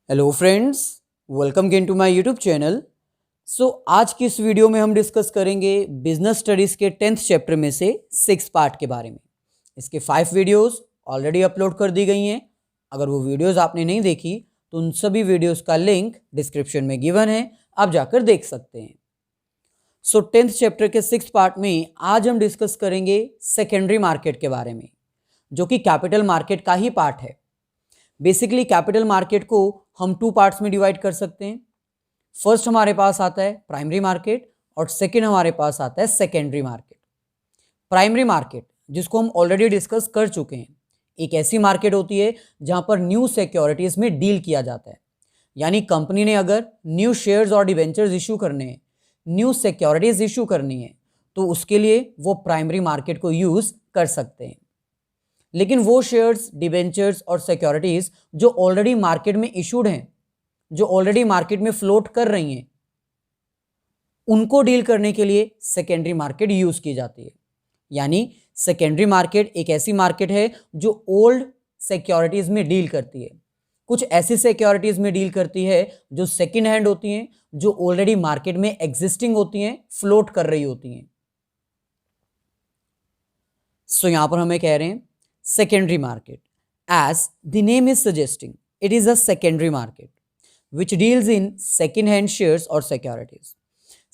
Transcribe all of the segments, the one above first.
Hello friends, welcome again to my YouTube channel. आज की इस वीडियो में हम डिस्कस करेंगे बिजनेस स्टडीज़ के 10th चैप्टर में से 6 पार्ट के बारे में। इसके 5 वीडियोस ऑलरेडी अपलोड कर दी गई हैं। अगर वो वीडियोस आपने नहीं देखी तो उन सभी वीडियोस का लिंक डिस्क्रिप्शन में गिवन है, आप जाकर देख सकते हैं। 10th चैप्टर के 6 पार्ट में आज हम डिस्कस करेंगे सेकेंडरी मार्केट के बारे में, जो कि कैपिटल मार्केट का ही पार्ट है। बेसिकली कैपिटल मार्केट को हम 2 पार्ट्स में डिवाइड कर सकते हैं। फर्स्ट हमारे पास आता है प्राइमरी मार्केट और सेकंड हमारे पास आता है सेकेंडरी मार्केट। प्राइमरी मार्केट, जिसको हम ऑलरेडी डिस्कस कर चुके हैं, एक ऐसी मार्केट होती है जहां पर न्यू सिक्योरिटीज में डील किया जाता है। यानी कंपनी ने अगर न्यू शेयर्स और डिवेंचर्स इशू करने हैं, न्यू सिक्योरिटीज इशू करनी है, तो उसके लिए वो प्राइमरी मार्केट को यूज कर सकते हैं। लेकिन वो शेयर्स, डिवेंचर्स और सिक्योरिटीज जो ऑलरेडी मार्केट में इशूड हैं, जो ऑलरेडी मार्केट में फ्लोट कर रही हैं, उनको डील करने के लिए सेकेंडरी मार्केट यूज की जाती है। यानी सेकेंडरी मार्केट एक ऐसी मार्केट है जो ओल्ड सिक्योरिटीज में डील करती है। कुछ ऐसी सिक्योरिटीज में डील करती है जो सेकेंड हैंड होती हैं, जो ऑलरेडी मार्केट में एग्जिस्टिंग होती हैं, फ्लोट कर रही होती हैं। यहां पर हमें कह रहे हैं secondary market. As the name is suggesting, it is a secondary market which deals in second hand shares or securities.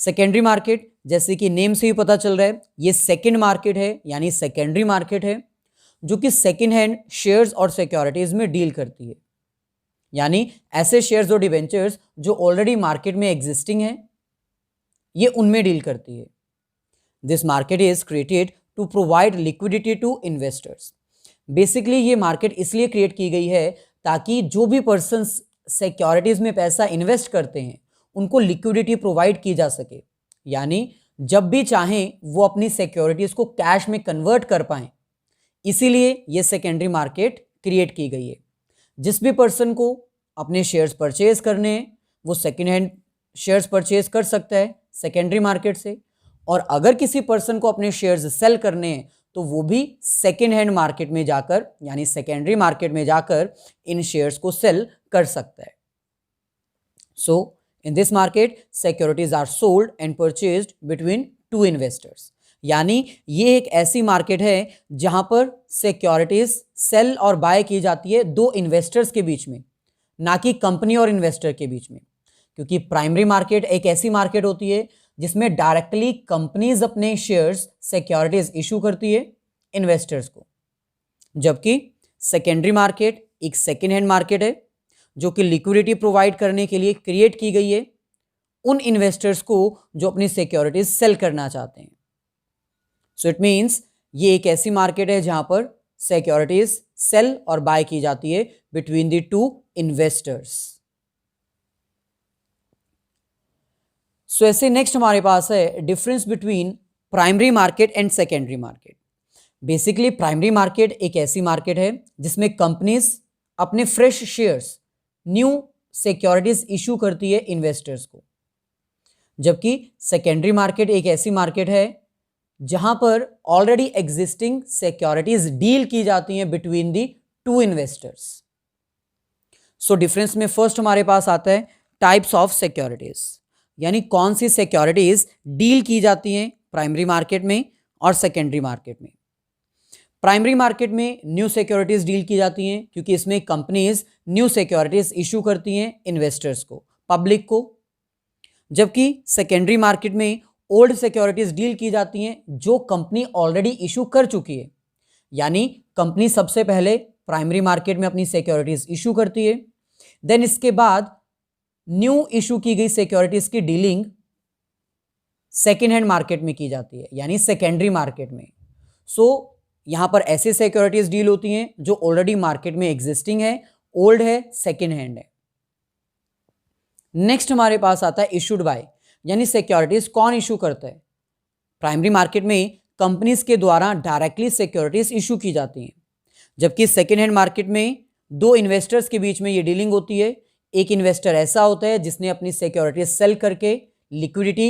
Secondary market, जैसे कि नेम से ही पता चल रहा है, ये सेकेंड मार्केट है, यानी सेकेंडरी मार्केट है, जो कि सेकेंड हैंड शेयर्स और सिक्योरिटीज में डील करती है। यानी ऐसे शेयर्स और डिवेंचर्स जो ऑलरेडी मार्केट में एग्जिस्टिंग है, ये उनमें डील करती है। This market is created to provide liquidity to investors. Basically ये मार्केट इसलिए क्रिएट की गई है ताकि जो भी पर्सन सिक्योरिटीज में पैसा इन्वेस्ट करते हैं, उनको लिक्विडिटी प्रोवाइड की जा सके। यानी जब भी चाहें वो अपनी सिक्योरिटीज को कैश में कन्वर्ट कर पाएं। इसीलिए ये सेकेंडरी मार्केट क्रिएट की गई है। जिस भी पर्सन को अपने शेयर्स परचेज करने हैं, वो सेकेंड हैंड शेयर्स परचेज कर सकता है सेकेंडरी मार्केट से, और अगर किसी पर्सन को अपने शेयर्स सेल करने हैं तो वो भी सेकेंड हैंड मार्केट में जाकर, यानी सेकेंडरी मार्केट में जाकर इन शेयर्स को सेल कर सकता है। So in this market securities are sold and purchased between two investors. यानी ये एक ऐसी मार्केट है जहां पर सिक्योरिटीज सेल और बाय की जाती है दो इन्वेस्टर्स के बीच में, ना कि कंपनी और इन्वेस्टर के बीच में। क्योंकि प्राइमरी मार्केट एक ऐसी मार्केट होती है जिसमें डायरेक्टली कंपनीज अपने शेयर्स, सिक्योरिटीज इशू करती है इन्वेस्टर्स को, जबकि सेकेंडरी मार्केट एक सेकेंड हैंड मार्केट है जो कि लिक्विडिटी प्रोवाइड करने के लिए क्रिएट की गई है उन इन्वेस्टर्स को जो अपनी सिक्योरिटीज सेल करना चाहते हैं। सो इट मीन्स ये एक ऐसी मार्केट है जहां पर सिक्योरिटीज सेल और बाय की जाती है बिटवीन द टू इन्वेस्टर्स। सो ऐसे नेक्स्ट हमारे पास है difference between primary market and secondary market. Basically primary market एक ऐसी मार्केट है जिसमें कंपनीज अपने fresh shares, new securities issue करती है इन्वेस्टर्स को, जबकि सेकेंडरी मार्केट एक ऐसी मार्केट है जहां पर ऑलरेडी एग्जिस्टिंग सिक्योरिटीज डील की जाती हैं between the two investors. So difference में फर्स्ट हमारे पास आता है टाइप्स ऑफ सिक्योरिटीज, यानी कौन सी सिक्योरिटीज डील की जाती हैं प्राइमरी मार्केट में और सेकेंडरी मार्केट में। प्राइमरी मार्केट में न्यू सिक्योरिटीज डील की जाती हैं क्योंकि इसमें कंपनीज न्यू सिक्योरिटीज इशू करती हैं इन्वेस्टर्स को, पब्लिक को, जबकि सेकेंडरी मार्केट में ओल्ड सिक्योरिटीज डील की जाती हैं जो कंपनी ऑलरेडी इशू कर चुकी है। यानी कंपनी सबसे पहले प्राइमरी मार्केट में अपनी सिक्योरिटीज इशू करती है, देन इसके बाद न्यू इशू की गई सिक्योरिटीज की डीलिंग सेकेंड हैंड मार्केट में की जाती है, यानी सेकेंडरी मार्केट में। सो यहां पर ऐसे सिक्योरिटीज डील होती हैं जो ऑलरेडी मार्केट में एग्जिस्टिंग है, ओल्ड है, सेकेंड हैंड है। नेक्स्ट हमारे पास आता है इशूड बाय, यानी सिक्योरिटीज कौन इशू करता है। प्राइमरी मार्केट में कंपनीज के द्वारा डायरेक्टली सिक्योरिटीज इशू की जाती हैं, जबकि सेकेंड हैंड मार्केट में दो इन्वेस्टर्स के बीच में ये डीलिंग होती है। एक इन्वेस्टर ऐसा होता है जिसने अपनी सिक्योरिटीज सेल करके लिक्विडिटी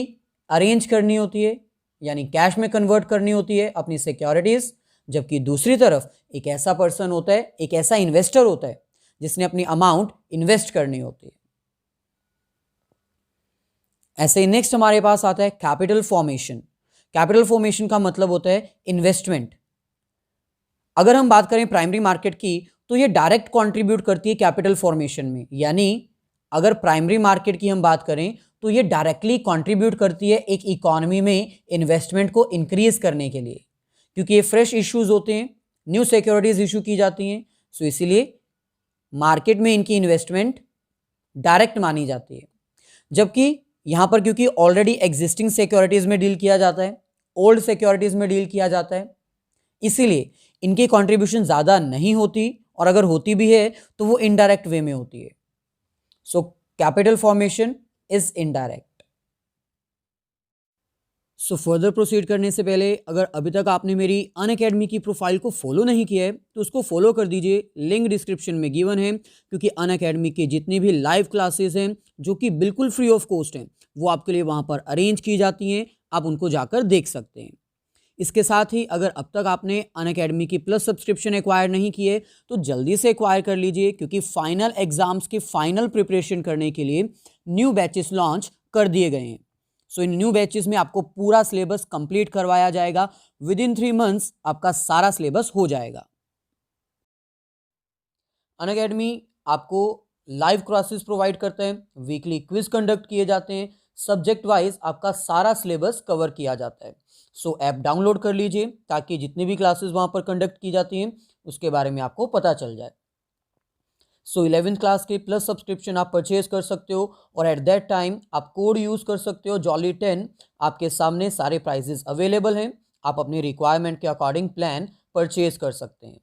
अरेंज करनी होती है, यानी कैश में कन्वर्ट करनी होती है अपनी सिक्योरिटीज, जबकि दूसरी तरफ एक ऐसा पर्सन होता है, एक ऐसा इन्वेस्टर होता है जिसने अपनी अमाउंट इन्वेस्ट करनी होती है। ऐसे ही नेक्स्ट हमारे पास आता है कैपिटल फॉर्मेशन। कैपिटल फॉर्मेशन का मतलब होता है इन्वेस्टमेंट। अगर हम बात करें प्राइमरी मार्केट की तो ये डायरेक्ट कंट्रीब्यूट करती है कैपिटल फॉर्मेशन में, यानी अगर प्राइमरी मार्केट की हम बात करें तो ये डायरेक्टली कंट्रीब्यूट करती है एक इकोनॉमी में इन्वेस्टमेंट को इंक्रीज करने के लिए, क्योंकि ये फ्रेश इश्यूज होते हैं, न्यू सिक्योरिटीज इशू की जाती हैं, सो इसीलिए मार्केट में इनकी इन्वेस्टमेंट डायरेक्ट मानी जाती है। जबकि यहां पर क्योंकि ऑलरेडी एग्जिस्टिंग सिक्योरिटीज में डील किया जाता है, ओल्ड सिक्योरिटीज में डील किया जाता है, इसीलिए इनकी कंट्रीब्यूशन ज्यादा नहीं होती, और अगर होती भी है तो वो इनडायरेक्ट वे में होती है। So capital formation is indirect. So further proceed करने से पहले अगर अभी तक आपने मेरी अनअकैडमी की प्रोफाइल को फॉलो नहीं किया है तो उसको फॉलो कर दीजिए, लिंक डिस्क्रिप्शन में गिवन है, क्योंकि अनअकैडमी के जितनी भी लाइव क्लासेस हैं जो कि बिल्कुल फ्री ऑफ कॉस्ट हैं वो आपके लिए वहाँ पर अरेंज की जाती हैं, आप उनको जाकर देख सकते हैं। इसके साथ ही अगर अब तक आपने अनअकैडमी की प्लस सब्सक्रिप्शन एक्वायर नहीं किए तो जल्दी से एक्वायर कर लीजिए, क्योंकि फाइनल एग्जाम्स की फाइनल प्रिपरेशन करने के लिए न्यू बैचेस लॉन्च कर दिए गए हैं। सो इन न्यू बैचेस में आपको पूरा सिलेबस कंप्लीट करवाया जाएगा, विद इन 3 मंथ्स आपका सारा सिलेबस हो जाएगा। अनअकैडमी आपको लाइव क्लासेस प्रोवाइड करते हैं, वीकली क्विज कंडक्ट किए जाते हैं, सब्जेक्ट वाइज आपका सारा सिलेबस कवर किया जाता है। सो ऐप डाउनलोड कर लीजिए ताकि जितनी भी क्लासेस वहाँ पर कंडक्ट की जाती हैं उसके बारे में आपको पता चल जाए। सो 11th क्लास के प्लस सब्सक्रिप्शन आप परचेज कर सकते हो, और एट दैट टाइम आप कोड यूज़ कर सकते हो जॉली10। आपके सामने सारे प्राइजेस अवेलेबल हैं, आप अपनी रिक्वायरमेंट के अकॉर्डिंग प्लान परचेज कर सकते हैं।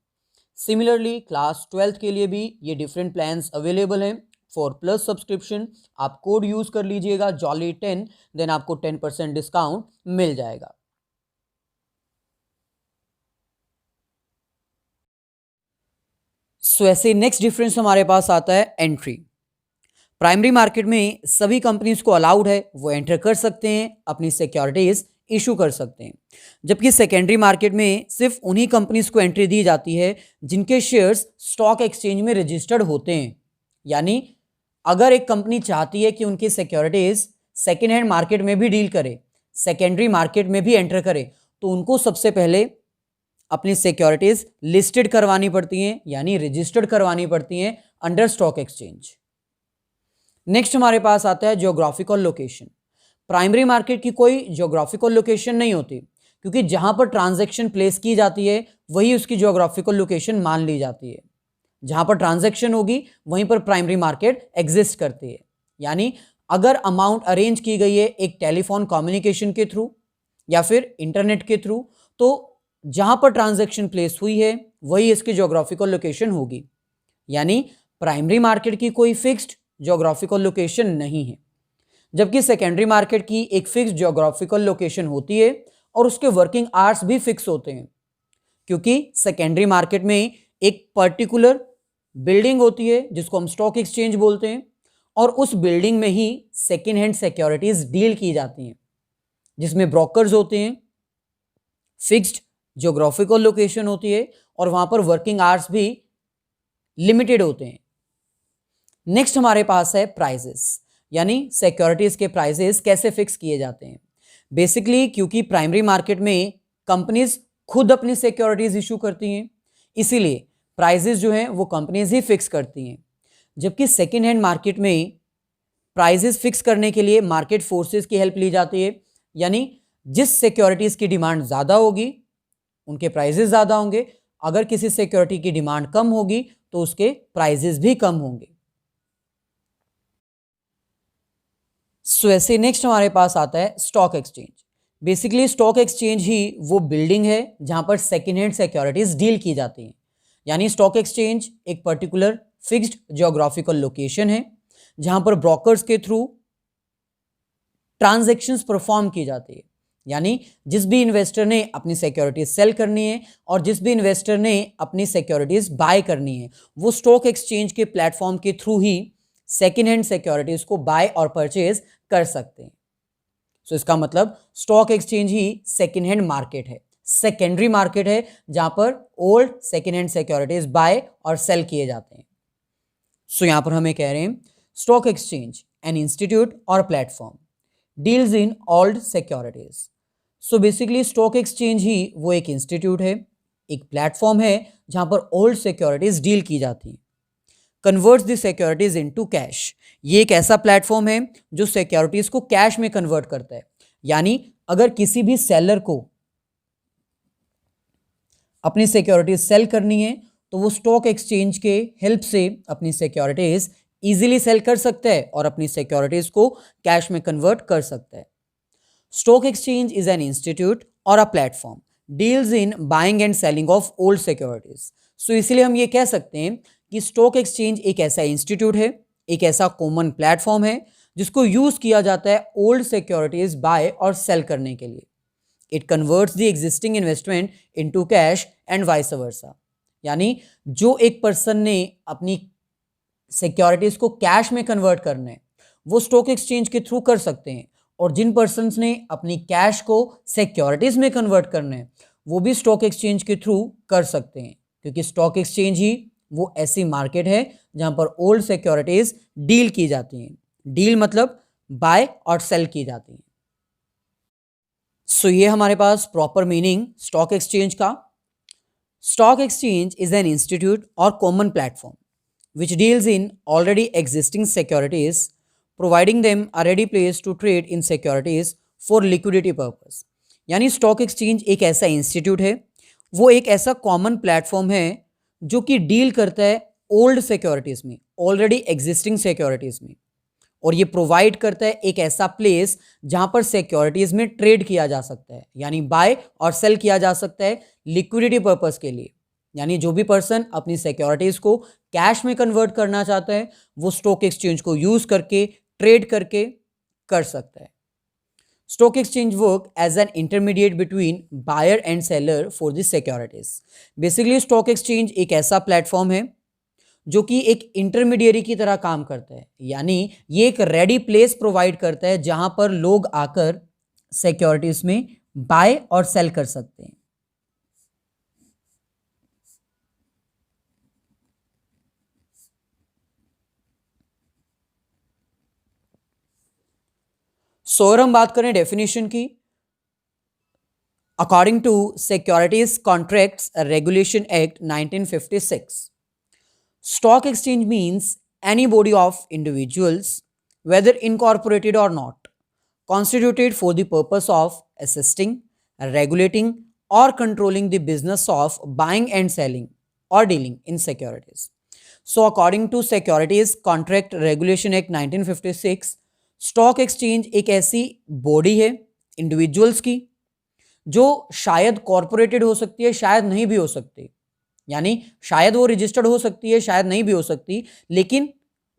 सिमिलरली क्लास 12th के लिए भी ये डिफरेंट प्लान्स अवेलेबल हैं। फॉर प्लस सब्सक्रिप्शन आप कोड यूज़ कर लीजिएगा जॉली10, देन आपको 10% डिस्काउंट मिल जाएगा। सो ऐसे नेक्स्ट डिफरेंस हमारे पास आता है एंट्री। प्राइमरी मार्केट में सभी कंपनीज को अलाउड है, वो एंटर कर सकते हैं, अपनी सिक्योरिटीज इशू कर सकते हैं, जबकि सेकेंडरी मार्केट में सिर्फ उन्हीं कंपनीज को एंट्री दी जाती है जिनके शेयर्स स्टॉक एक्सचेंज में रजिस्टर्ड होते हैं। यानी अगर एक कंपनी चाहती है कि उनकी सिक्योरिटीज सेकेंड हैंड मार्केट में भी डील करे, सेकेंडरी मार्केट में भी एंटर करे, तो उनको सबसे पहले अपनी सिक्योरिटीज लिस्टेड करवानी पड़ती हैं, यानी रजिस्टर्ड करवानी पड़ती हैं अंडर स्टॉक एक्सचेंज। नेक्स्ट हमारे पास आता है ज्योग्राफिकल लोकेशन। प्राइमरी मार्केट की कोई ज्योग्राफिकल लोकेशन नहीं होती, क्योंकि जहां पर ट्रांजैक्शन प्लेस की जाती है वही उसकी ज्योग्राफिकल लोकेशन मान ली जाती है। जहां पर ट्रांजैक्शन होगी वहीं पर प्राइमरी मार्केट एग्जिस्ट करती है। यानी अगर अमाउंट अरेंज की गई है एक टेलीफोन कम्युनिकेशन के थ्रू या फिर इंटरनेट के थ्रू, तो जहां पर ट्रांजैक्शन प्लेस हुई है वही इसकी ज्योग्राफिकल लोकेशन होगी। यानी प्राइमरी मार्केट की कोई फिक्स्ड ज्योग्राफिकल लोकेशन नहीं है, जबकि सेकेंडरी मार्केट की एक फिक्स्ड ज्योग्राफिकल लोकेशन होती है और उसके वर्किंग आवर्स भी फिक्स होते हैं, क्योंकि सेकेंडरी मार्केट में एक पर्टिकुलर बिल्डिंग होती है जिसको हम स्टॉक एक्सचेंज बोलते हैं, और उस बिल्डिंग में ही सेकेंड हैंड सिक्योरिटीज डील की जाती हैं, जिसमें ब्रोकर्स होते हैं, फिक्स्ड ज्योग्राफिकल लोकेशन होती है और वहां पर वर्किंग आवर्स भी लिमिटेड होते हैं। नेक्स्ट हमारे पास है प्राइजेस, यानी सिक्योरिटीज के प्राइजेस कैसे फिक्स किए जाते हैं। बेसिकली क्योंकि प्राइमरी मार्केट में कंपनीज खुद अपनी सिक्योरिटीज इशू करती हैं, इसीलिए प्राइजेस जो हैं वो कंपनीज ही फिक्स करती हैं, जबकि सेकेंड हैंड मार्केट में प्राइजेस फिक्स करने के लिए मार्केट फोर्सेस की हेल्प ली जाती है। यानी जिस सिक्योरिटीज की डिमांड ज़्यादा होगी उनके प्राइजेस ज़्यादा होंगे, अगर किसी सिक्योरिटी की डिमांड कम होगी तो उसके प्राइजेस भी कम होंगे। सो ऐसे नेक्स्ट हमारे पास आता है stock exchange. Basically stock exchange ही वो बिल्डिंग है जहां पर सेकेंड हैंड सिक्योरिटीज डील की जाती हैं। यानी स्टॉक एक्सचेंज एक पर्टिकुलर फिक्स्ड ज्योग्राफिकल लोकेशन है जहां पर ब्रोकर्स के थ्रू ट्रांजैक्शंस परफॉर्म की जाती है। यानी जिस भी इन्वेस्टर ने अपनी सिक्योरिटीज सेल करनी है और जिस भी इन्वेस्टर ने अपनी सिक्योरिटीज बाय करनी है, वो स्टॉक एक्सचेंज के प्लेटफॉर्म के थ्रू ही सेकेंड हैंड सिक्योरिटीज को बाय और परचेज कर सकते हैं। सो इसका मतलब स्टॉक एक्सचेंज ही सेकेंड हैंड मार्केट है, सेकेंडरी मार्केट है जहां पर old second hand securities by और सेल किए जाते हैं। सो यहाँ पर हमें कह रहे हैं स्टॉक एक्सचेंज एन इंस्टीट्यूट और platform deals in old securities. So basically stock exchange ही वो एक इंस्टीट्यूट है, एक प्लेटफॉर्म है जहाँ पर ओल्ड सिक्योरिटीज डील की जाती हैं। Converts the securities into cash, ये एक ऐसा प्लेटफॉर्म है जो सिक्योरिटीज को कैश में कन्वर्ट करता है। यानी अगर किसी भी सेलर को अपनी सिक्योरिटीज सेल करनी है तो वो स्टॉक एक्सचेंज के हेल्प से अपनी सिक्योरिटीज इजीली सेल कर सकता है और अपनी सिक्योरिटीज को कैश में कन्वर्ट कर सकता है। Stock exchange is an institute और a platform deals in buying and selling of old securities. So इसलिए हम ये कह सकते हैं कि स्टॉक एक्सचेंज एक ऐसा इंस्टीट्यूट है, एक ऐसा कॉमन प्लेटफॉर्म है जिसको यूज किया जाता है ओल्ड सिक्योरिटीज बाय और सेल करने के लिए। It converts the existing investment into cash and vice versa. यानी जो एक पर्सन ने अपनी सिक्योरिटीज को कैश में कन्वर्ट करना है वो स्टॉक एक्सचेंज के थ्रू कर सकते हैं, और जिन पर्सन्स ने अपनी कैश को सिक्योरिटीज में कन्वर्ट करना है वो भी स्टॉक एक्सचेंज के थ्रू कर सकते हैं, क्योंकि स्टॉक एक्सचेंज ही वो ऐसी मार्केट है जहां पर ओल्ड सिक्योरिटीज डील की जाती हैं। डील मतलब बाय और सेल की जाती हैं। सो ये हमारे पास प्रॉपर मीनिंग स्टॉक एक्सचेंज का। Stock exchange is an institute और common platform which deals in already existing securities, providing them a ready place to trade in securities for liquidity purpose। यानी stock exchange एक ऐसा institute है, वो एक ऐसा common platform है जो कि डील करता है ओल्ड सिक्योरिटीज में, ऑलरेडी एग्जिस्टिंग सिक्योरिटीज में, और ये प्रोवाइड करता है एक ऐसा प्लेस जहां पर सिक्योरिटीज में ट्रेड किया जा सकता है, यानी बाय और सेल किया जा सकता है लिक्विडिटी पर्पस के लिए। यानी जो भी पर्सन अपनी सिक्योरिटीज को कैश में कन्वर्ट करना चाहता है वो स्टॉक एक्सचेंज को यूज करके ट्रेड करके कर सकता है। Stock exchange work as an intermediate between buyer and seller for the securities. Basically stock exchange एक ऐसा प्लेटफॉर्म है जो कि एक इंटरमीडिएरी की तरह काम करता है, यानी ये एक रेडी प्लेस प्रोवाइड करता है जहां पर लोग आकर सिक्योरिटीज में बाय और सेल कर सकते हैं। सो अगर हम बात करें डेफिनेशन की, according to securities contracts regulation act 1956, stock exchange means any body of individuals whether incorporated or not constituted for the purpose of assisting, regulating or controlling the business of buying and selling or dealing in securities। So according to Securities Contract Regulation Act 1956, stock exchange एक ऐसी body है individuals की जो शायद कॉरपोरेटेड हो सकती है, शायद नहीं भी हो सकती, यानी शायद वो रजिस्टर्ड हो सकती है, शायद नहीं भी हो सकती, लेकिन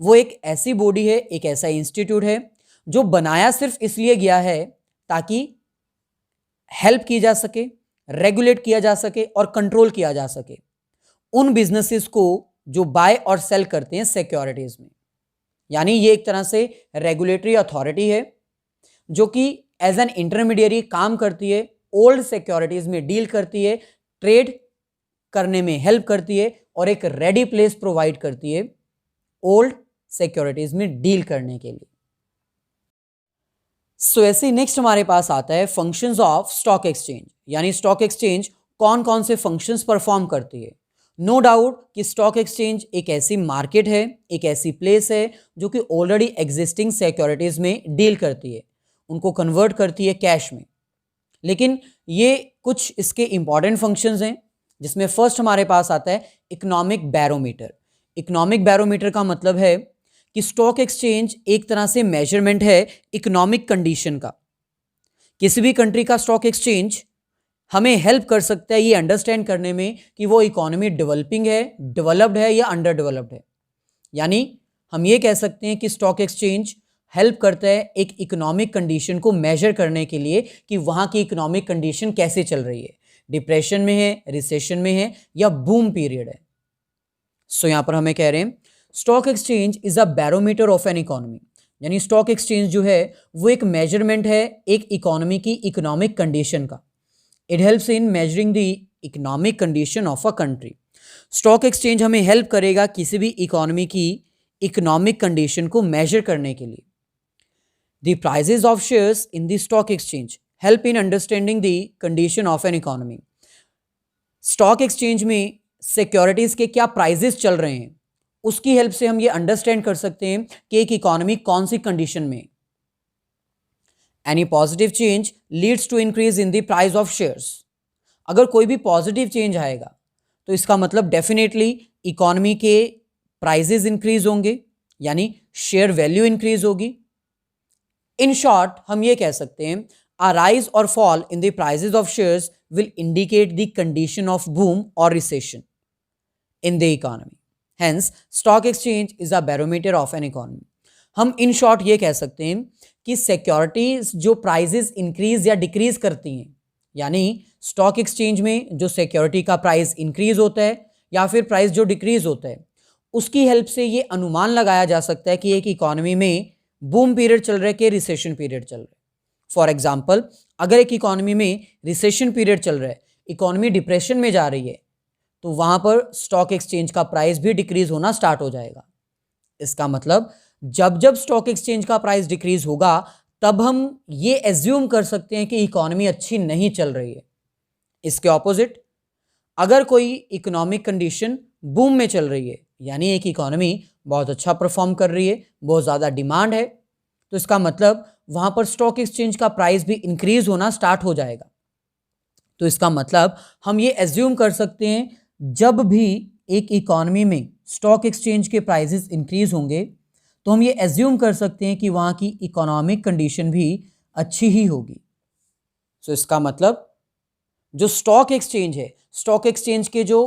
वो एक ऐसी बॉडी है, एक ऐसा इंस्टीट्यूट है जो बनाया सिर्फ इसलिए गया है ताकि हेल्प की जा सके, रेगुलेट किया जा सके और कंट्रोल किया जा सके उन बिजनेसेस को जो बाय और सेल करते हैं सिक्योरिटीज में। यानी ये एक तरह से रेगुलेटरी अथॉरिटी है जो कि एज एन इंटरमीडिएरी काम करती है, ओल्ड सिक्योरिटीज में डील करती है, ट्रेड करने में हेल्प करती है और एक रेडी प्लेस प्रोवाइड करती है ओल्ड सिक्योरिटीज में डील करने के लिए। सो ऐसे नेक्स्ट हमारे पास आता है फंक्शंस ऑफ स्टॉक एक्सचेंज, यानी स्टॉक एक्सचेंज कौन कौन से फंक्शंस परफॉर्म करती है। नो डाउट कि स्टॉक एक्सचेंज एक ऐसी मार्केट है, एक ऐसी प्लेस है जो कि ऑलरेडी एग्जिस्टिंग सिक्योरिटीज में डील करती है, उनको कन्वर्ट करती है कैश में। लेकिन ये कुछ इसके इंपॉर्टेंट फंक्शंस हैं, जिसमें फर्स्ट हमारे पास आता है इकोनॉमिक बैरोमीटर। इकोनॉमिक बैरोमीटर का मतलब है कि स्टॉक एक्सचेंज एक तरह से मेजरमेंट है इकोनॉमिक कंडीशन का। किसी भी कंट्री का स्टॉक एक्सचेंज हमें हेल्प कर सकता है ये अंडरस्टैंड करने में कि वो इकोनॉमी डेवलपिंग है, डेवलप्ड है या अंडर डेवलप्ड है। यानी हम ये कह सकते हैं कि स्टॉक एक्सचेंज हेल्प करता है एक इकोनॉमिक कंडीशन को मेजर करने के लिए कि वहाँ की इकोनॉमिक कंडीशन कैसे चल रही है, डिप्रेशन में है, रिसेशन में है या बूम पीरियड है। सो यहाँ पर हमें कह रहे हैं stock exchange is a barometer of an economy, यानी स्टॉक एक्सचेंज जो है वो एक मेजरमेंट है एक इकोनॉमी की इकोनॉमिक कंडीशन का। It helps in measuring the economic condition of a country. Stock exchange हमें हेल्प करेगा किसी भी इकोनॉमी की इकोनॉमिक कंडीशन को मेजर करने के लिए। The prices of shares in the stock exchange help in understanding the condition of an economy. Stock exchange में सिक्योरिटीज के क्या प्राइजेस चल रहे हैं, उसकी हेल्प से हम ये अंडरस्टैंड कर सकते हैं कि एक इकोनॉमी कौन सी कंडीशन में। Any positive change leads to increase in the price of shares. अगर कोई भी पॉजिटिव चेंज आएगा तो इसका मतलब डेफिनेटली इकोनॉमी के प्राइजेस इंक्रीज होंगे, यानी शेयर वैल्यू इंक्रीज होगी। इन शॉर्ट हम ये कह सकते हैं a rise or fall in the prices of shares will indicate the condition of boom or recession in the economy. Hence, stock exchange is a barometer of an economy. हम in short ये कह सकते हैं कि securities जो prices increase या decrease करती हैं, यानी स्टॉक एक्सचेंज में जो सिक्योरिटी का प्राइस इंक्रीज होता है या फिर प्राइस जो डिक्रीज होता है, उसकी हेल्प से ये अनुमान लगाया जा सकता है कि एक इकोनॉमी में बूम पीरियड चल रहा है कि रिसेशन पीरियड चल रहा है। फॉर एग्जाम्पल, अगर एक इकोनॉमी में रिसेशन पीरियड चल रहा है, इकोनॉमी डिप्रेशन में जा रही है, तो वहाँ पर स्टॉक एक्सचेंज का प्राइस भी डिक्रीज होना स्टार्ट हो जाएगा। इसका मतलब जब जब स्टॉक एक्सचेंज का प्राइस डिक्रीज होगा तब हम ये एज्यूम कर सकते हैं कि इकोनॉमी अच्छी नहीं चल रही है। इसके ऑपोजिट, अगर कोई इकोनॉमिक कंडीशन बूम में चल रही है, यानी एक इकोनॉमी बहुत अच्छा परफॉर्म कर रही है, बहुत ज़्यादा डिमांड है, तो इसका मतलब वहाँ पर स्टॉक एक्सचेंज का प्राइस भी इंक्रीज होना स्टार्ट हो जाएगा। तो इसका मतलब हम ये एज्यूम कर सकते हैं जब भी एक इकोनॉमी में स्टॉक एक्सचेंज के प्राइसेस इंक्रीज होंगे तो हम ये एज्यूम कर सकते हैं कि वहाँ की इकोनॉमिक कंडीशन भी अच्छी ही होगी। सो इसका मतलब जो स्टॉक एक्सचेंज है, स्टॉक एक्सचेंज के जो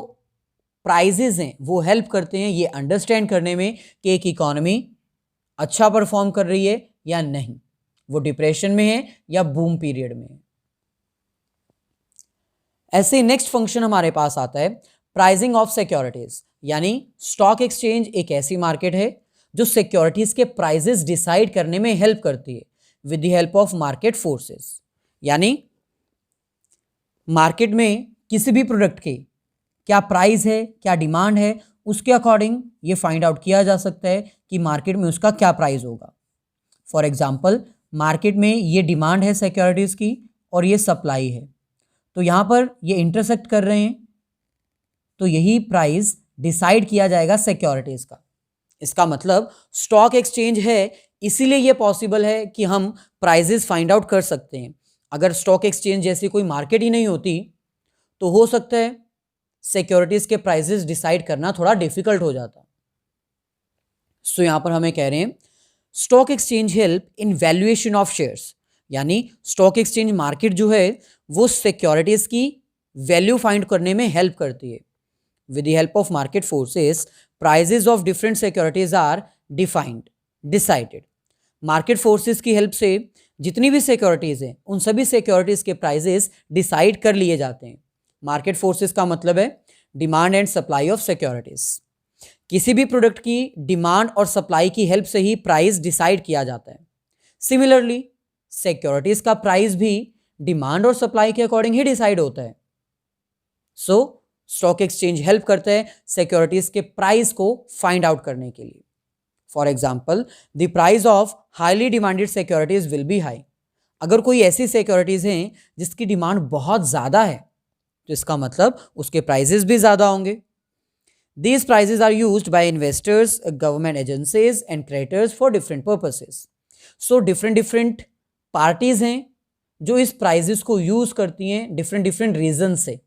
प्राइजेज हैं वो हेल्प करते हैं ये अंडरस्टैंड करने में कि एक इकोनॉमी अच्छा परफॉर्म कर रही है या नहीं, वो डिप्रेशन में है या बूम पीरियड में है। ऐसे नेक्स्ट फंक्शन हमारे पास आता है प्राइसिंग ऑफ सिक्योरिटीज, यानी स्टॉक एक्सचेंज एक ऐसी मार्केट है जो सिक्योरिटीज के प्राइजेस डिसाइड करने में हेल्प करती है with the help of market forces. यानी मार्केट में किसी भी प्रोडक्ट के क्या प्राइस है, क्या डिमांड है, उसके अकॉर्डिंग ये फाइंड आउट किया जा सकता है कि मार्केट में उसका क्या प्राइस होगा। फॉर एग्जाम्पल, मार्केट में ये डिमांड है सिक्योरिटीज़ की और ये सप्लाई है, तो यहाँ पर ये इंटरसेक्ट कर रहे हैं, तो यही प्राइस डिसाइड किया जाएगा सिक्योरिटीज़ का। इसका मतलब स्टॉक एक्सचेंज है, इसीलिए ये पॉसिबल है कि हम प्राइजेस फाइंड आउट कर सकते हैं। अगर स्टॉक एक्सचेंज जैसी कोई मार्केट ही नहीं होती तो हो सकता है सिक्योरिटीज़ के प्राइजेस डिसाइड करना थोड़ा डिफिकल्ट हो जाता। सो यहाँ पर हमें कह रहे हैं stock exchange help in valuation of shares, यानी स्टॉक एक्सचेंज मार्केट जो है वो सिक्योरिटीज़ की वैल्यू फाइंड करने में हेल्प करती है। With the help of market forces prices of different securities are decided. Market forces की हेल्प से जितनी भी सिक्योरिटीज़ हैं उन सभी सिक्योरिटीज़ के प्राइजेस डिसाइड कर लिए जाते हैं। मार्केट फोर्सेस का मतलब है demand and supply of securities. किसी भी प्रोडक्ट की डिमांड और सप्लाई की हेल्प से ही प्राइस डिसाइड किया जाता है। सिमिलरली सिक्योरिटीज़ का प्राइस भी डिमांड और सप्लाई के अकॉर्डिंग ही डिसाइड होता है। सो स्टॉक एक्सचेंज हेल्प करता है सिक्योरिटीज़ के प्राइस को फाइंड आउट करने के लिए। For example, the price of highly demanded securities will be high. अगर कोई ऐसी सिक्योरिटीज़ हैं जिसकी डिमांड बहुत ज़्यादा है तो इसका मतलब उसके प्राइजेस भी ज़्यादा होंगे। These prices are used by investors, government agencies and creditors for different purposes. So different parties हैं जो इस prices को use करती हैं different reasons से।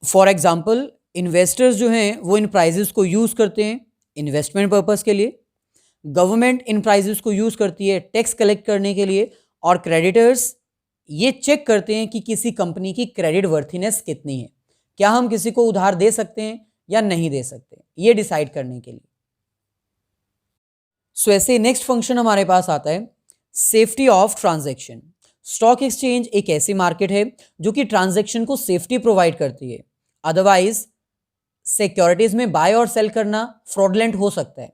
For example, investors जो हैं वो इन prices को use करते हैं investment purpose के लिए, government इन prices को use करती है टैक्स कलेक्ट करने के लिए, और creditors ये चेक करते हैं कि किसी कंपनी की क्रेडिट वर्थीनेस कितनी है, क्या हम किसी को उधार दे सकते हैं या नहीं दे सकते, ये डिसाइड करने के लिए। सो ऐसे नेक्स्ट फंक्शन हमारे पास आता है safety of transaction. Stock exchange एक ऐसी मार्केट है जो कि ट्रांजैक्शन को सेफ्टी प्रोवाइड करती है। अदरवाइज सिक्योरिटीज में बाय और सेल करना फ्रॉडलेंट हो सकता है,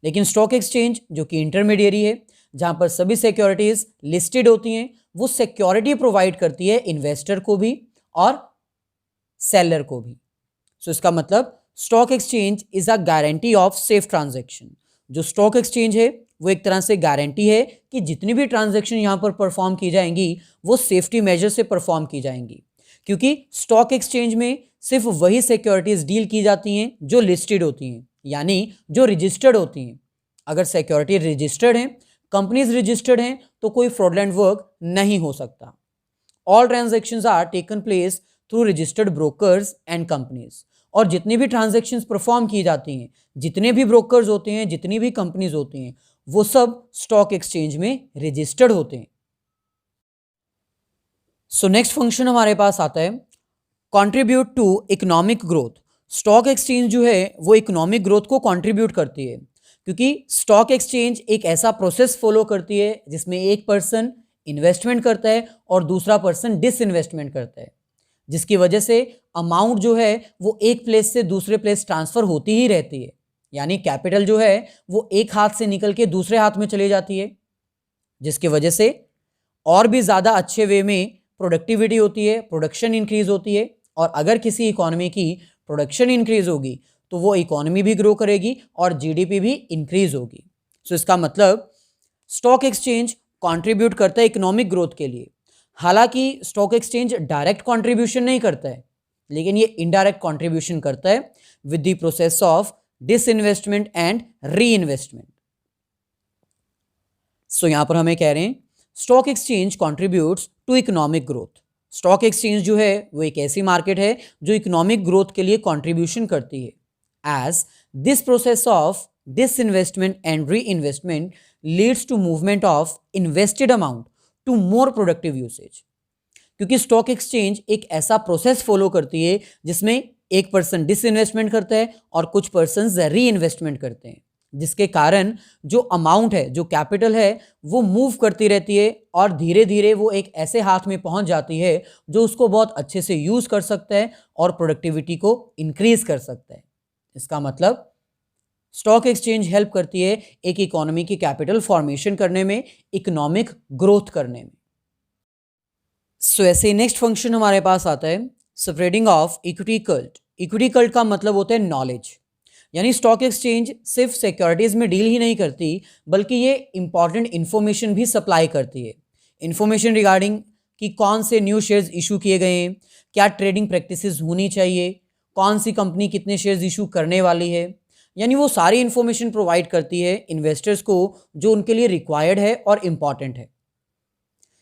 लेकिन स्टॉक एक्सचेंज जो कि इंटरमीडिएरी है जहां पर सभी सिक्योरिटीज लिस्टेड होती हैं, वो सिक्योरिटी प्रोवाइड करती है इन्वेस्टर को भी और सेलर को भी। सो इसका मतलब stock exchange is a guarantee of safe transaction. जो स्टॉक एक्सचेंज है वो एक तरह से गारंटी है कि जितनी भी ट्रांजैक्शन यहाँ पर परफॉर्म की जाएंगी वो सेफ्टी मेजर से परफॉर्म की जाएंगी, क्योंकि स्टॉक एक्सचेंज में सिर्फ वही सिक्योरिटीज डील की जाती हैं जो लिस्टेड होती हैं, यानी जो रजिस्टर्ड होती हैं। अगर सिक्योरिटी रजिस्टर्ड हैं, कंपनीज रजिस्टर्ड हैं, तो कोई फ्रॉडलेंट वर्क नहीं हो सकता। All transactions are taken place through registered brokers and companies. और जितनी भी ट्रांजैक्शंस परफॉर्म की जाती हैं, जितने भी ब्रोकर्स होते हैं, जितनी भी कंपनीज होती हैं, वो सब स्टॉक एक्सचेंज में रजिस्टर्ड होते हैं। सो नेक्स्ट फंक्शन हमारे पास आता है contribute to economic growth. Stock exchange जो है वो इकोनॉमिक ग्रोथ को कंट्रीब्यूट करती है, क्योंकि स्टॉक एक्सचेंज एक ऐसा प्रोसेस फॉलो करती है जिसमें एक पर्सन इन्वेस्टमेंट करता है और दूसरा पर्सन डिसइन्वेस्टमेंट करता है, जिसकी वजह से अमाउंट जो है वो एक प्लेस से दूसरे प्लेस ट्रांसफर होती ही रहती है। यानी कैपिटल जो है वो एक हाथ से निकल के दूसरे हाथ में चली जाती है, जिसकी वजह से और भी ज़्यादा अच्छे वे में प्रोडक्टिविटी होती है, प्रोडक्शन इंक्रीज होती है। और अगर किसी इकोनॉमी की प्रोडक्शन इंक्रीज होगी तो वो इकोनॉमी भी ग्रो करेगी और जीडीपी भी इंक्रीज होगी। सो इसका मतलब स्टॉक एक्सचेंज कंट्रीब्यूट करता है इकोनॉमिक ग्रोथ के लिए। हालांकि स्टॉक एक्सचेंज डायरेक्ट कंट्रीब्यूशन नहीं करता है, लेकिन ये इनडायरेक्ट कंट्रीब्यूशन करता है with the process of disinvestment and reinvestment. So यहां पर हमें कह रहे हैं stock exchange contributes to economic growth. Stock exchange जो है वो एक ऐसी मार्केट है जो इकोनॉमिक ग्रोथ के लिए कंट्रीब्यूशन करती है। As this process of disinvestment and reinvestment leads to movement of invested amount to more productive usage. क्योंकि स्टॉक एक्सचेंज एक ऐसा प्रोसेस फॉलो करती है जिसमें एक पर्सन डिसइन्वेस्टमेंट करता है और कुछ पर्सन री इन्वेस्टमेंट करते हैं, जिसके कारण जो अमाउंट है, जो कैपिटल है, वो मूव करती रहती है और धीरे धीरे वो एक ऐसे हाथ में पहुंच जाती है जो उसको बहुत अच्छे से यूज कर सकता है और प्रोडक्टिविटी को इंक्रीज कर सकता है। इसका मतलब स्टॉक एक्सचेंज हेल्प करती है एक इकोनॉमी की कैपिटल फॉर्मेशन करने में, इकोनॉमिक ग्रोथ करने में। सो ऐसे नेक्स्ट फंक्शन हमारे पास आता है spreading of equity cult. Equity cult का मतलब होता है नॉलेज। यानी स्टॉक एक्सचेंज सिर्फ सिक्योरिटीज में डील ही नहीं करती, बल्कि ये इंपॉर्टेंट इंफॉर्मेशन भी सप्लाई करती है। इंफॉर्मेशन रिगार्डिंग कि कौन से न्यू शेयर्स इशू किए गए हैं, क्या ट्रेडिंग प्रैक्टिसेस होनी चाहिए, कौन सी कंपनी कितने शेयर्स इशू करने वाली है। यानी वो सारी इंफॉर्मेशन प्रोवाइड करती है इन्वेस्टर्स को जो उनके लिए रिक्वायर्ड है और इम्पॉर्टेंट है।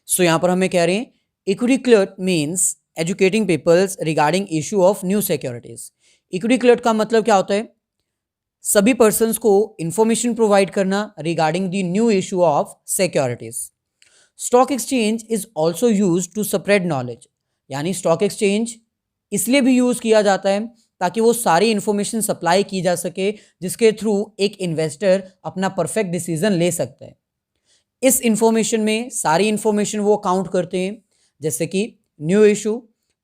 सो यहाँ पर हमें कह रहे हैं equity clerk means educating peoples regarding issue of new securities. Equity clerk का मतलब क्या होता है? सभी पर्सन्स को इंफॉर्मेशन प्रोवाइड करना regarding the new issue of securities. Stock exchange is also use to spread knowledge. यानी स्टॉक एक्सचेंज इसलिए भी यूज किया जाता है ताकि वो सारी इंफॉर्मेशन सप्लाई की जा सके जिसके थ्रू एक इन्वेस्टर अपना परफेक्ट डिसीजन ले सकता है। इस इंफॉर्मेशन में सारी इंफॉर्मेशन वो काउंट करते हैं, जैसे कि new issue,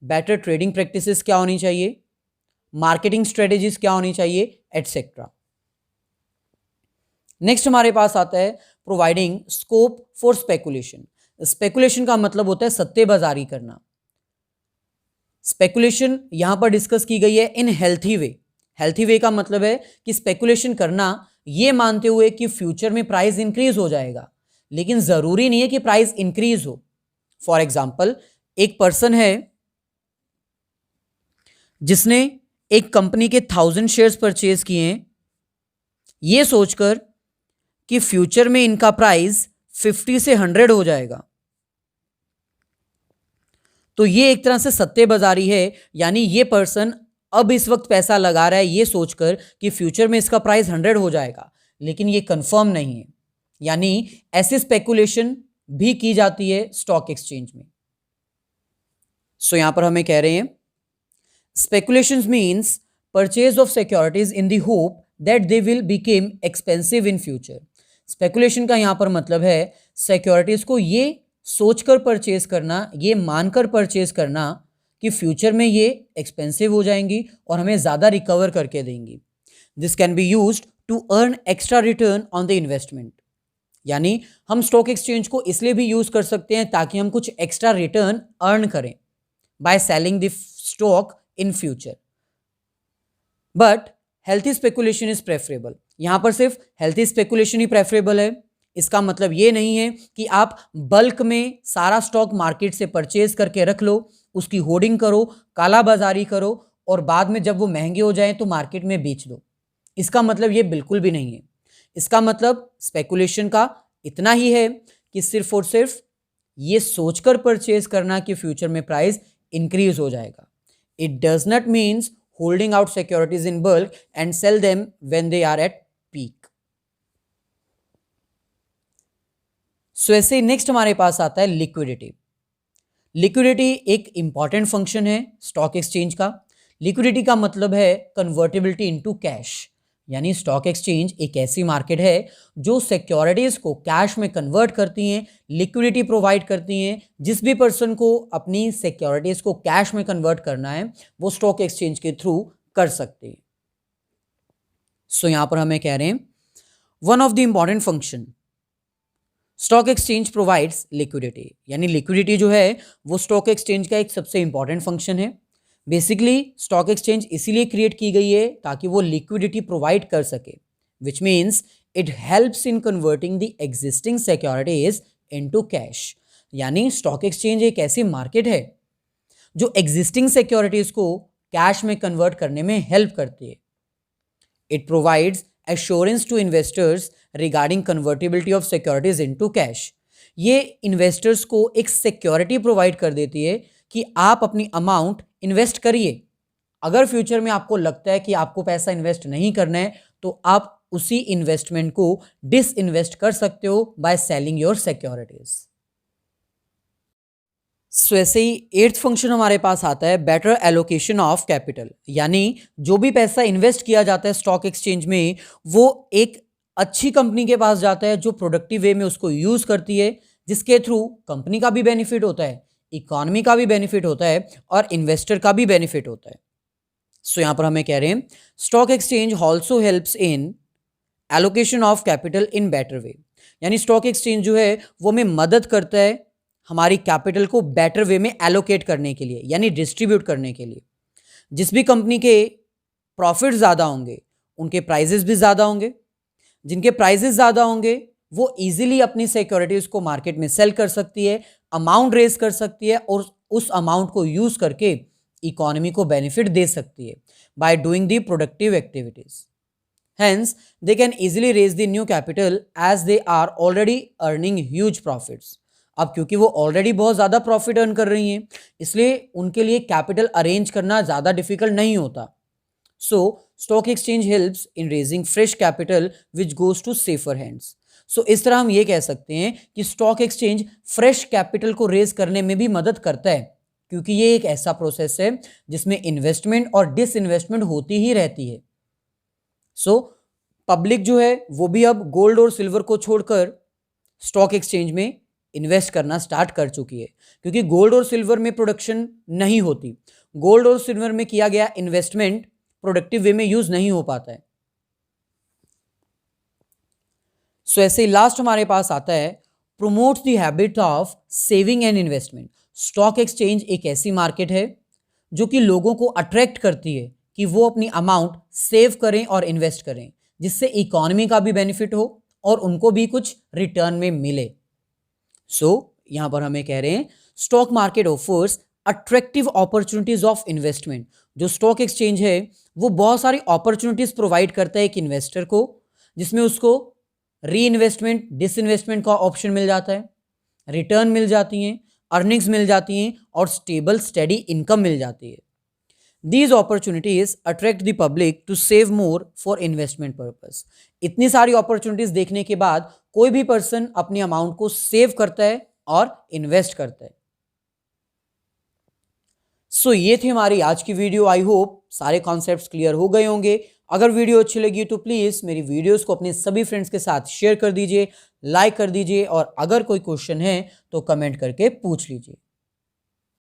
better trading practices क्या होनी चाहिए, मार्केटिंग स्ट्रेटेजीज क्या होनी चाहिए, एटसेट्रा। नेक्स्ट हमारे पास आता है providing scope for speculation. Speculation का मतलब होता है सट्टेबाजी करना। स्पेकुलेशन यहां पर डिस्कस की गई है इन हेल्थी वे। हेल्थी वे का मतलब है कि स्पेकुलेशन करना ये मानते हुए कि फ्यूचर में प्राइस इंक्रीज हो जाएगा, लेकिन जरूरी नहीं है कि प्राइस इंक्रीज हो। फॉर एग्जाम्पल, एक पर्सन है जिसने एक कंपनी के 1000 शेयर्स परचेज किए हैं, ये सोचकर कि फ्यूचर में इनका प्राइस 50 से 100 हो जाएगा। तो ये एक तरह से सट्टेबाजी है। यानी ये पर्सन अब इस वक्त पैसा लगा रहा है ये सोचकर कि फ्यूचर में इसका प्राइस 100 हो जाएगा, लेकिन ये कंफर्म नहीं है। यानी ऐसी स्पेकुलेशन भी की जाती है स्टॉक एक्सचेंज में। सो यहां पर हमें कह रहे हैं speculations means purchase of securities in the hope that they will became expensive in future. Speculation का यहां पर मतलब है सिक्योरिटीज को ये सोचकर परचेज करना, ये मानकर परचेज करना कि फ्यूचर में ये एक्सपेंसिव हो जाएंगी और हमें ज़्यादा रिकवर करके देंगी। This can be used to earn extra return on the investment. यानी हम स्टॉक एक्सचेंज को इसलिए भी यूज़ कर सकते हैं ताकि हम कुछ एक्स्ट्रा रिटर्न अर्न करें by selling the stock in future. But healthy speculation is preferable. यहाँ पर सिर्फ हेल्थी स्पेकुलेशन ही प्रेफरेबल है। इसका मतलब ये नहीं है कि आप बल्क में सारा स्टॉक मार्केट से परचेज करके रख लो, उसकी होर्डिंग करो, काला बाजारी करो और बाद में जब वो महंगे हो जाएं तो मार्केट में बेच दो। इसका मतलब ये बिल्कुल भी नहीं है। इसका मतलब स्पेकुलेशन का इतना ही है कि सिर्फ और सिर्फ ये सोचकर परचेज करना कि फ्यूचर में प्राइस इंक्रीज हो जाएगा। It does not means holding out securities in bulk and sell them when they are at peak. So ऐसे नेक्स्ट हमारे पास आता है लिक्विडिटी। लिक्विडिटी एक इंपॉर्टेंट फंक्शन है स्टॉक एक्सचेंज का। लिक्विडिटी का मतलब है कन्वर्टेबिलिटी इनटू कैश, यानी स्टॉक एक्सचेंज एक ऐसी मार्केट है जो सिक्योरिटीज को कैश में कन्वर्ट करती हैं, लिक्विडिटी प्रोवाइड करती हैं। जिस भी पर्सन को अपनी सिक्योरिटीज को कैश में कन्वर्ट करना है वो स्टॉक एक्सचेंज के थ्रू कर सकते हैं। सो यहां पर हमें कह रहे हैं one of the important function stock exchange provides liquidity, यानी लिक्विडिटी जो है वो स्टॉक एक्सचेंज का एक सबसे इंपॉर्टेंट फंक्शन है। बेसिकली स्टॉक एक्सचेंज इसीलिए क्रिएट की गई है ताकि वो लिक्विडिटी प्रोवाइड कर सके, which means it helps in converting the existing securities into cash. यानी स्टॉक एक्सचेंज एक ऐसी मार्केट है जो एग्जिस्टिंग सिक्योरिटीज को कैश में कन्वर्ट करने में हेल्प करती है। It provides assurance to investors regarding convertibility of securities into cash. ये इन्वेस्टर्स को एक सिक्योरिटी प्रोवाइड कर देती है कि आप अपनी अमाउंट इन्वेस्ट करिए। अगर फ्यूचर में आपको लगता है कि आपको पैसा इन्वेस्ट नहीं करना है तो आप उसी इन्वेस्टमेंट को डिस इन्वेस्ट कर सकते हो बाय सेलिंग योर सिक्योरिटीज। सो ऐसे ही एट्थ फंक्शन हमारे पास आता है बेटर एलोकेशन ऑफ कैपिटल, यानी जो भी पैसा इन्वेस्ट किया जाता है स्टॉक एक्सचेंज में वो एक अच्छी कंपनी के पास जाता है जो प्रोडक्टिव वे में उसको यूज करती है, जिसके थ्रू कंपनी का भी बेनिफिट होता है, इकोनॉमी का भी बेनिफिट होता है और इन्वेस्टर का भी बेनिफिट होता है। सो यहां पर हमें कह रहे हैं stock exchange also helps in allocation of capital in better way, यानी स्टॉक एक्सचेंज जो है वो हमें मदद करता है हमारी कैपिटल को बेटर वे में एलोकेट करने के लिए, यानी डिस्ट्रीब्यूट करने के लिए। जिस भी कंपनी के प्रॉफिट ज़्यादा होंगे उनके प्राइजेस भी ज़्यादा होंगे। जिनके प्राइजेस ज़्यादा होंगे वो इजीली अपनी सिक्योरिटीज़ को मार्केट में सेल कर सकती है, अमाउंट रेज कर सकती है और उस अमाउंट को यूज़ करके इकोनॉमी को बेनिफिट दे सकती है by doing the productive activities. Hence, they can easily raise the new capital as they are already earning huge profits. अब क्योंकि वो ऑलरेडी बहुत ज़्यादा प्रॉफिट अर्न कर रही हैं इसलिए उनके लिए कैपिटल अरेंज करना ज़्यादा डिफिकल्ट नहीं होता। So stock exchange helps in raising fresh capital which goes to safer hands. So इस तरह हम ये कह सकते हैं कि स्टॉक एक्सचेंज फ्रेश कैपिटल को रेज करने में भी मदद करता है, क्योंकि ये एक ऐसा प्रोसेस है जिसमें इन्वेस्टमेंट और डिसइन्वेस्टमेंट होती ही रहती है। सो पब्लिक जो है वो भी अब गोल्ड और सिल्वर को छोड़कर स्टॉक एक्सचेंज में इन्वेस्ट करना स्टार्ट कर चुकी है, क्योंकि गोल्ड और सिल्वर में प्रोडक्शन नहीं होती। गोल्ड और सिल्वर में किया गया इन्वेस्टमेंट प्रोडक्टिव वे में यूज नहीं हो पाता है। सो ऐसे लास्ट हमारे पास आता है promote the habit of saving and investment. Stock exchange एक ऐसी मार्केट है जो कि लोगों को अट्रैक्ट करती है कि वो अपनी अमाउंट सेव करें और इन्वेस्ट करें, जिससे इकोनॉमी का भी बेनिफिट हो और उनको भी कुछ रिटर्न में मिले। सो यहां पर हमें कह रहे हैं stock market offers attractive opportunities of investment. जो स्टॉक एक्सचेंज है वो बहुत सारी अपॉर्चुनिटीज प्रोवाइड करता है एक इन्वेस्टर को, जिसमें उसको री इन्वेस्टमेंट डिसइन्वेस्टमेंट का ऑप्शन मिल जाता है, रिटर्न मिल जाती हैं, अर्निंग्स मिल जाती हैं और स्टेबल स्टेडी इनकम मिल जाती है। These opportunities attract the public to save more for investment purpose. इतनी सारी अपॉर्चुनिटीज देखने के बाद कोई भी पर्सन अपनी अमाउंट को सेव करता है और इन्वेस्ट करता है। सो ये थी हमारी आज की वीडियो। आई होप सारे कॉन्सेप्ट्स क्लियर हो गए होंगे। अगर वीडियो अच्छी लगी तो प्लीज़ मेरी वीडियोस को अपने सभी फ्रेंड्स के साथ शेयर कर दीजिए, लाइक कर दीजिए और अगर कोई क्वेश्चन है तो कमेंट करके पूछ लीजिए।